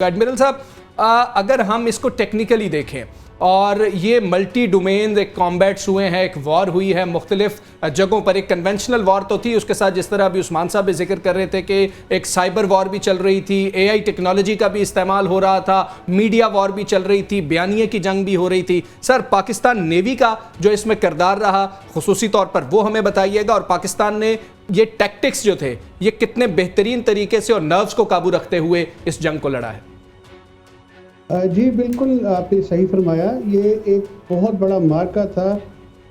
Admiral साहब, अगर हम इसको टेक्निकली देखें और ये मल्टी डोमेन एक कॉम्बैट्स हुए हैं, एक वॉर हुई है मुख्तलिफ जगहों पर। एक कन्वेंशनल वॉर तो थी, उसके साथ जिस तरह अभी उस्मान साहब भी जिक्र कर रहे थे कि एक साइबर वॉर भी चल रही थी, एआई टेक्नोलॉजी का भी इस्तेमाल हो रहा था, मीडिया वॉर भी चल रही थी, बयानिए की जंग भी हो रही थी। सर, पाकिस्तान नेवी का जो इसमें किरदार रहा खुसूसी तौर पर वो हमें बताइएगा, और पाकिस्तान ने ये टैक्टिक्स जो थे ये कितने बेहतरीन तरीके से और नर्व्स को काबू रखते हुए इस जंग को लड़ा है। जी बिल्कुल, आपने सही फरमाया। ये एक बहुत बड़ा मार्का था।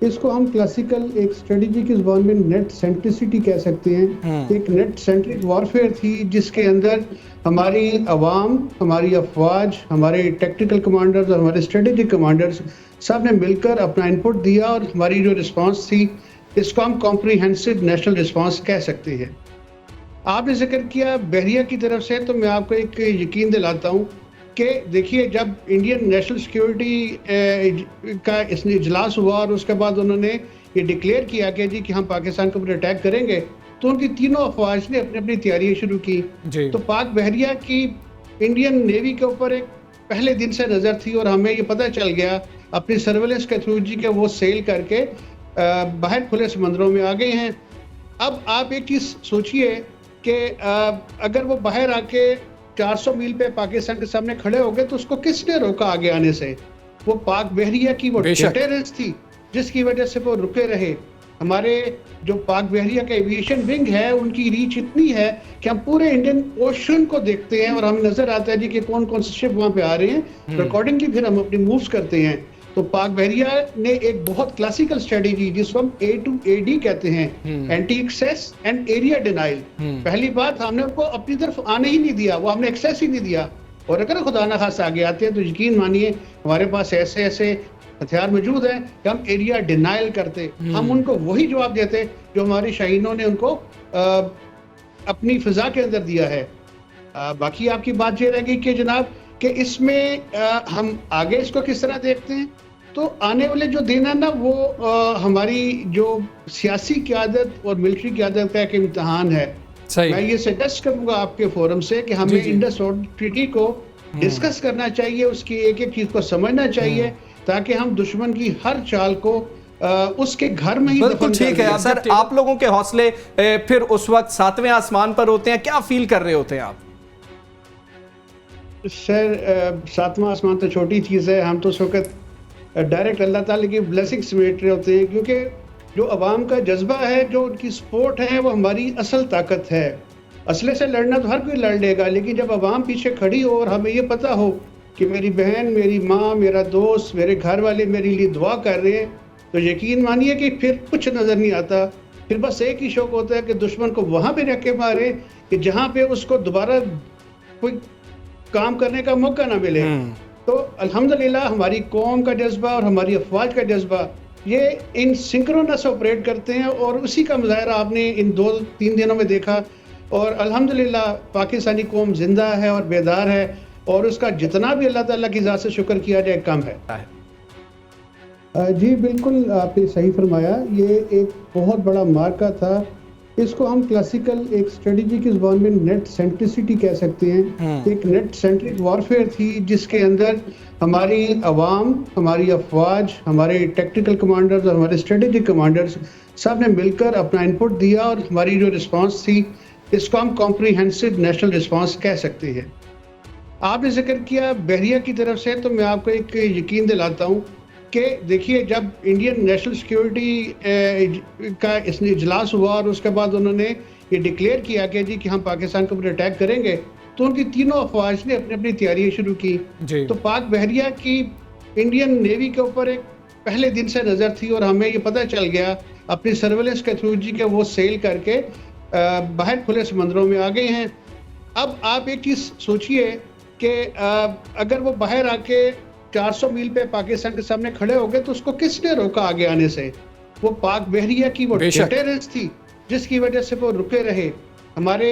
इसको हम क्लासिकल एक स्ट्रेटजी की ज़बान में नेट सेंट्रिसिटी कह सकते हैं। एक नेट सेंट्रिक वॉरफेयर थी जिसके अंदर हमारी अवाम, हमारी अफवाज, हमारे टेक्निकल कमांडर्स और हमारे स्ट्रेटेजिक कमांडर्स सब ने मिलकर अपना इनपुट दिया, और हमारी जो रिस्पांस थी इसको हम कॉम्प्रिहेंसिव नेशनल रिस्पांस कह सकते हैं। आपने जिक्र किया बहरिया की तरफ से, तो मैं आपको एक यकीन दिलाता हूँ कि देखिए, जब इंडियन नेशनल सिक्योरिटी का इसने इजलास हुआ और उसके बाद उन्होंने ये डिक्लेयर किया कि हम पाकिस्तान के ऊपर अटैक करेंगे, तो उनकी तीनों अफवाज ने अपनी अपनी तैयारियां शुरू की। तो पाक बहरिया की इंडियन नेवी के ऊपर एक पहले दिन से नज़र थी, और हमें ये पता चल गया अपनी सर्वेलेंस के थ्रू जी के वो सेल करके बाहर खुले समंदरों में आ गए हैं। अब आप एक चीज़ सोचिए कि अगर वो बाहर आके 400 मील पे पाकिस्तान के सामने खड़े हो गए तो उसको किसने रोका आगे आने से? वो पाक बहरिया की वो डिटेरेंस थी जिसकी वजह से वो रुके रहे। हमारे जो पाक बहरिया का एविएशन विंग है उनकी रीच इतनी है कि हम पूरे इंडियन ओशन को देखते हैं, और हमें नजर आता है जी कि कौन कौन से शिप वहां पे आ रहे हैं। अकॉर्डिंगली फिर हम अपनी मूव्स करते हैं। तो पाक बहरिया ने एक बहुत क्लासिकल स्ट्रेटेजी जिसको हम A2AD कहते हैं, anti access and area denial. पहली बात, हमने उनको अपनी तरफ आने ही नहीं दिया, वो हमने एक्सेस ही नहीं दिया। और अगर खुदा न खास आगे आते हैं तो यकीन मानिए हमारे पास ऐसे ऐसे हथियार मौजूद हैं कि हम एरिया डिनाइल करते। हम उनको वही जवाब देते जो हमारी शाहीनों ने उनको अपनी फिजा के अंदर दिया है। बाकी आपकी बात ये रहेगी कि जनाब कि इसमें हम आगे इसको किस तरह देखते हैं। तो आने वाले जो दिन है ना, वो हमारी जो सियासी क़यादत और मिलिट्री क़यादत का एक इम्तिहान है। मैं ये सजेस्ट करूंगा आपके फोरम से कि हमें इंडस रोड ट्रीटी को डिस्कस करना चाहिए, उसकी एक एक चीज को समझना चाहिए, ताकि हम दुश्मन की हर चाल को उसके घर में ही बिल्कुल ठीक है। सर, आप लोगों के हौसले फिर उस वक्त 7वें आसमान पर होते हैं, क्या फील कर रहे होते हैं आप? सर, 7वां आसमान तो छोटी चीज़ है। हम तो उस वक्त डायरेक्ट अल्लाह ताला की ब्लेसिंग समेट रहे होते हैं, क्योंकि जो अवाम का जज्बा है, जो उनकी सपोर्ट है, वो हमारी असल ताकत है। असले से लड़ना तो हर कोई लड़ लेगा, लेकिन जब अवाम पीछे खड़ी हो और हमें ये पता हो कि मेरी बहन, मेरी माँ, मेरा दोस्त, मेरे घर वाले मेरे लिए दुआ कर रहे हैं, तो यकीन मानिए कि फिर कुछ नज़र नहीं आता। फिर बस एक ही शौक होता है कि दुश्मन को वहाँ पे रख के मारे कि जहाँ पे उसको दोबारा कोई काम करने का मौका ना मिले। तो अल्हम्दुलिल्लाह हमारी कौम का जज्बा और हमारी अफवाज का जज्बा ये इन सिंक्रोनस ऑपरेट करते हैं, और उसी का मुजाहरा आपने इन 2-3 दिनों में देखा। और अल्हम्दुलिल्लाह पाकिस्तानी कौम जिंदा है और बेदार है, और उसका जितना भी अल्लाह ताला की ज़ात से शुक्र किया जाए कम है। जी बिल्कुल, आपने सही फरमाया। ये एक बहुत बड़ा मार्का था। इसको हम क्लासिकल एक स्ट्रेटजी की ज़बान में नेट सेंट्रिसिटी कह सकते हैं। एक नेट सेंट्रिक वॉरफेयर थी जिसके अंदर हमारी अवाम, हमारी अफवाज, हमारे टेक्निकल कमांडर्स और हमारे स्ट्रेटेजिक कमांडर्स सब ने मिलकर अपना इनपुट दिया, और हमारी जो रिस्पांस थी इसको हम कॉम्प्रिहेंसिव नेशनल रिस्पांस कह सकते हैं। आपने जिक्र किया बहरिया की तरफ से, तो मैं आपको एक यकीन दिलाता हूँ कि देखिए, जब इंडियन नेशनल सिक्योरिटी का इसने इजलास हुआ और उसके बाद उन्होंने ये डिक्लेयर किया कि हम पाकिस्तान के ऊपर अटैक करेंगे, तो उनकी तीनों अफवाज ने अपनी अपनी तैयारियां शुरू की। तो पाक बहरिया की इंडियन नेवी के ऊपर एक पहले दिन से नज़र थी, और हमें ये पता चल गया अपनी सर्वेलेंस के थ्रू जी के वो सेल करके बाहर खुले समंदरों में आ गए हैं। अब आप एक चीज़ सोचिए कि अगर वो बाहर आके 400 मील पे पाकिस्तान के सामने खड़े हो गए तो उसको किसने रोका आगे आने से? वो पाक बहरिया की वो डिटेरेंस थी जिसकी वजह से वो रुके रहे। हमारे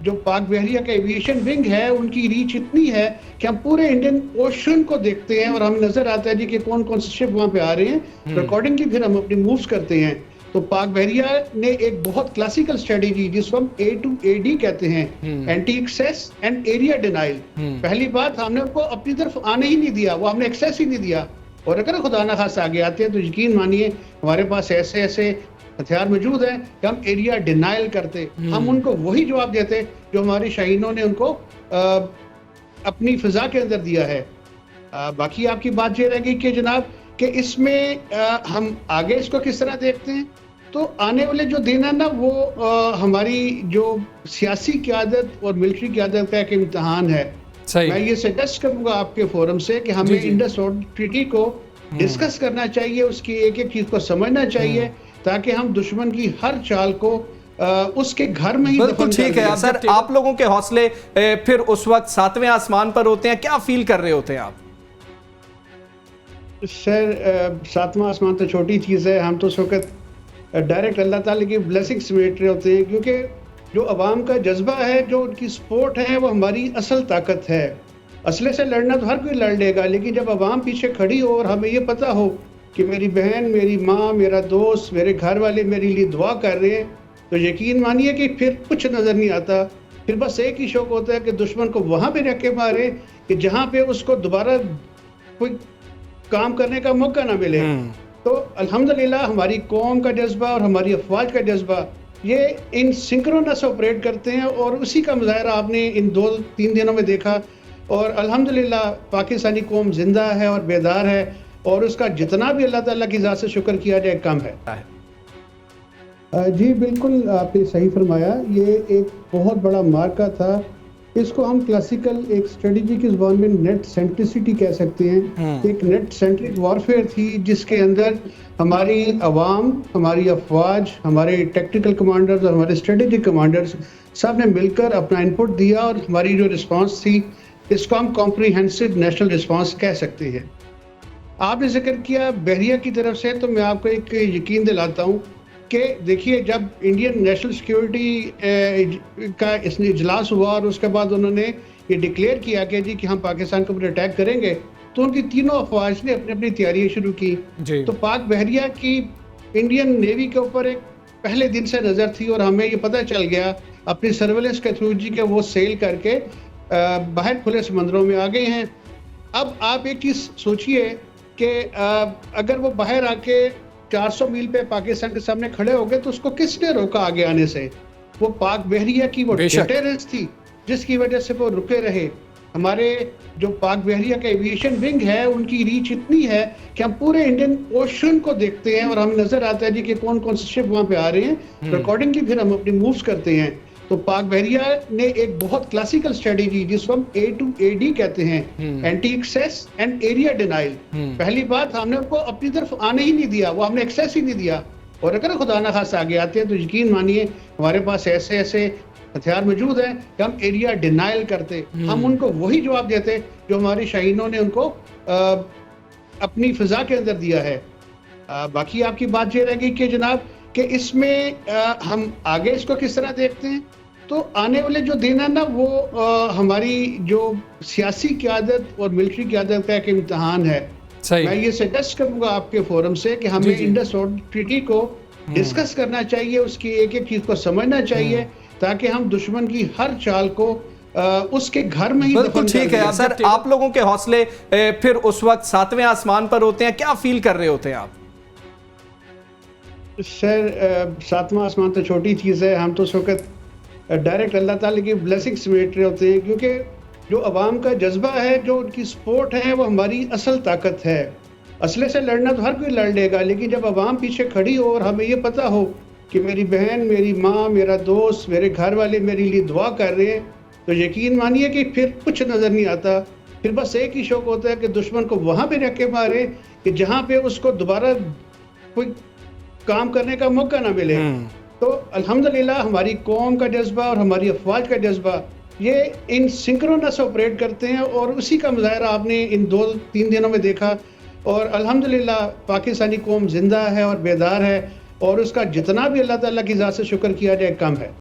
जो पाक बहरिया का एविएशन विंग है उनकी रीच इतनी है कि हम पूरे इंडियन ओशन को देखते हैं, और हमें नजर आता है जी कि कौन कौन से शिप वहां पे आ रहे हैं। अकॉर्डिंगली फिर हम अपनी मूव्स करते हैं। تو پاک بحریہ نے ایک بہت کلاسیکل اسٹریٹجی جس کو ہم A2AD کہتے ہیں، anti access and area denial. پہلی بات ہم نے ان کو اپنی طرف آنے ہی نہیں دیا، وہ ہم نے ایکسیس ہی نہیں دیا. اور اگر خدا نہ خاصہ آگے آتے ہیں تو یقین مانیے ہمارے پاس ایسے ایسے ہتھیار موجود ہیں کہ ہم ایریا ڈینائل کرتے. ہم ان کو وہی جواب دیتے جو ہماری شاہینوں نے ان کو اپنی فضا کے اندر دیا ہے. باقی آپ کی بات یہ رہے گی کہ جناب کہ اس میں ہم آگے اس کو کس طرح دیکھتے ہیں. تو آنے والے جو دن ہے نا وہ ہماری جو سیاسی قیادت اور ملٹری قیادت کا ایک امتحان ہے. میں یہ سجیسٹ کروں گا آپ کے فورم سے کہ ہمیں انڈس واٹر ٹریٹی کو ڈسکس کرنا چاہیے، اس کی ایک ایک چیز کو سمجھنا چاہیے تاکہ ہم دشمن کی ہر چال کو اس کے گھر میں ہی بالکل ٹھیک ہے. سر آپ لوگوں کے حوصلے پھر اس وقت 7ویں آسمان پر ہوتے ہیں، کیا فیل کر رہے ہوتے ہیں آپ؟ سر 7واں آسمان تو چھوٹی چیز ہے، ہم تو اس وقت ڈائریکٹ اللہ تعالیٰ کی بلیسنگ سمیٹ رہے ہوتے ہیں، کیونکہ جو عوام کا جذبہ ہے، جو ان کی سپورٹ ہے، وہ ہماری اصل طاقت ہے. اسلحے سے لڑنا تو ہر کوئی لڑ لے گا، لیکن جب عوام پیچھے کھڑی ہو اور ہمیں یہ پتا ہو کہ میری بہن، میری ماں، میرا دوست، میرے گھر والے میرے لیے دعا کر رہے ہیں، تو یقین مانیے کہ پھر کچھ نظر نہیں آتا. پھر بس ایک ہی شوق ہوتا ہے کہ دشمن کو وہاں پہ رکھ کے مارے کہ جہاں پہ اس کو دوبارہ کوئی کام کرنے کا موقع نہ ملے. تو الحمدللہ ہماری قوم کا جذبہ اور ہماری افواج کا جذبہ یہ ان سنکرونس آپریٹ کرتے ہیں، اور اسی کا مظاہرہ آپ نے ان 2-3 دنوں میں دیکھا. اور الحمدللہ پاکستانی قوم زندہ ہے اور بیدار ہے، اور اس کا جتنا بھی اللہ تعالیٰ کی ذات سے شکر کیا جائے کم ہے. جی بالکل آپ نے صحیح فرمایا. یہ ایک بہت بڑا مارکا تھا. اس کو ہم کلاسیکل ایک اسٹریٹجی کی زبان میں نیٹ سینٹرسٹی کہہ سکتے ہیں. ایک نیٹ سینٹرک وارفیئر تھی جس کے اندر ہماری عوام، ہماری افواج، ہمارے ٹیکٹیکل کمانڈرز اور ہمارے اسٹریٹجک کمانڈرز سب نے مل کر اپنا انپٹ دیا، اور ہماری جو رسپانس تھی اس کو ہم کمپریہنسو نیشنل رسپانس کہہ سکتے ہیں. آپ نے ذکر کیا بحریہ کی طرف سے، تو میں آپ کو ایک یقین دلاتا ہوں کہ دیکھیے جب انڈین نیشنل سیکیورٹی کا اس نے اجلاس ہوا اور اس کے بعد انہوں نے یہ ڈکلیئر کیا کہ جی کہ ہم پاکستان کے اوپر اٹیک کریں گے، تو ان کی تینوں افواج نے اپنی اپنی تیاریاں شروع کی. تو پاک بحریہ کی انڈین نیوی کے اوپر ایک پہلے دن سے نظر تھی، اور ہمیں یہ پتہ چل گیا اپنی سرویلنس کے تھرو جی کہ وہ سیل کر کے باہر کھلے سمندروں میں آ گئے ہیں. اب آپ ایک چیز سوچئے کہ اگر وہ باہر آ کے 400 میل پہ پاکستان کے سامنے کھڑے ہو گئے تو اس کو کس نے روکا آگے آنے سے؟ وہ پاک بحریہ کی وہ ڈیٹرنس تھی جس کی وجہ سے وہ رکے رہے. ہمارے جو پاک بحریہ کا ایویشن ونگ ہے ان کی ریچ اتنی ہے کہ ہم پورے انڈین اوشن کو دیکھتے ہیں، اور ہمیں نظر آتا ہے جی کہ کون کون سے شپ وہاں پہ آ رہے ہیں. اکارڈنگلی پھر ہم اپنی مووز کرتے ہیں. تو پاک بحریہ نے ایک بہت کلاسیکل اسٹریٹجی جس کو ہم A2AD کہتے ہیں، anti access and area denial. پہلی بات ہم نے ان کو اپنی طرف آنے ہی نہیں دیا، وہ ہم نے ایکسیس ہی نہیں دیا. اور اگر خدا نہ خاصہ آگے آتے ہیں تو یقین مانیے ہمارے پاس ایسے ایسے ہتھیار موجود ہیں کہ ہم ایریا ڈینائل کرتے. ہم ان کو وہی جواب دیتے جو ہماری شاہینوں نے ان کو اپنی فضا کے اندر دیا ہے. باقی آپ کی بات یہ رہے گی کہ جناب کہ اس میں ہم آگے اس کو کس طرح دیکھتے ہیں. تو آنے والے جو دن ہے نا وہ ہماری جو سیاسی قیادت اور ملٹری قیادت کا ایک امتحان ہے. میں یہ سجیسٹ کروں گا آپ کے فورم سے کہ ہمیں انڈس واٹر ٹریٹی کو ڈسکس کرنا چاہیے، اس کی ایک ایک چیز کو سمجھنا چاہیے تاکہ ہم دشمن کی ہر چال کو اس کے گھر میں ہی بالکل ٹھیک ہے. سر آپ لوگوں کے حوصلے پھر اس وقت 7ویں آسمان پر ہوتے ہیں، کیا فیل کر رہے ہوتے ہیں آپ؟ سر 7واں آسمان تو چھوٹی چیز ہے، ہم تو اس وقت ڈائریکٹ اللہ تعالیٰ کی بلیسنگ سمیٹ رہے ہوتے ہیں، کیونکہ جو عوام کا جذبہ ہے، جو ان کی سپورٹ ہے، وہ ہماری اصل طاقت ہے. اسلحے سے لڑنا تو ہر کوئی لڑ لے گا، لیکن جب عوام پیچھے کھڑی ہو اور ہمیں یہ پتا ہو کہ میری بہن، میری ماں، میرا دوست، میرے گھر والے میرے لیے دعا کر رہے ہیں، تو یقین مانیے کہ پھر کچھ نظر نہیں آتا. پھر بس ایک ہی شوق ہوتا ہے کہ دشمن کو وہاں پہ رکھ کے مارے کہ جہاں پہ اس کو دوبارہ کوئی کام کرنے کا موقع نہ ملے. تو الحمدللہ ہماری قوم کا جذبہ اور ہماری افواج کا جذبہ یہ ان سنکرونس آپریٹ کرتے ہیں، اور اسی کا مظاہرہ آپ نے ان 2-3 دنوں میں دیکھا. اور الحمدللہ پاکستانی قوم زندہ ہے اور بیدار ہے، اور اس کا جتنا بھی اللہ تعالیٰ کی ذات سے شکر کیا جائے کم ہے.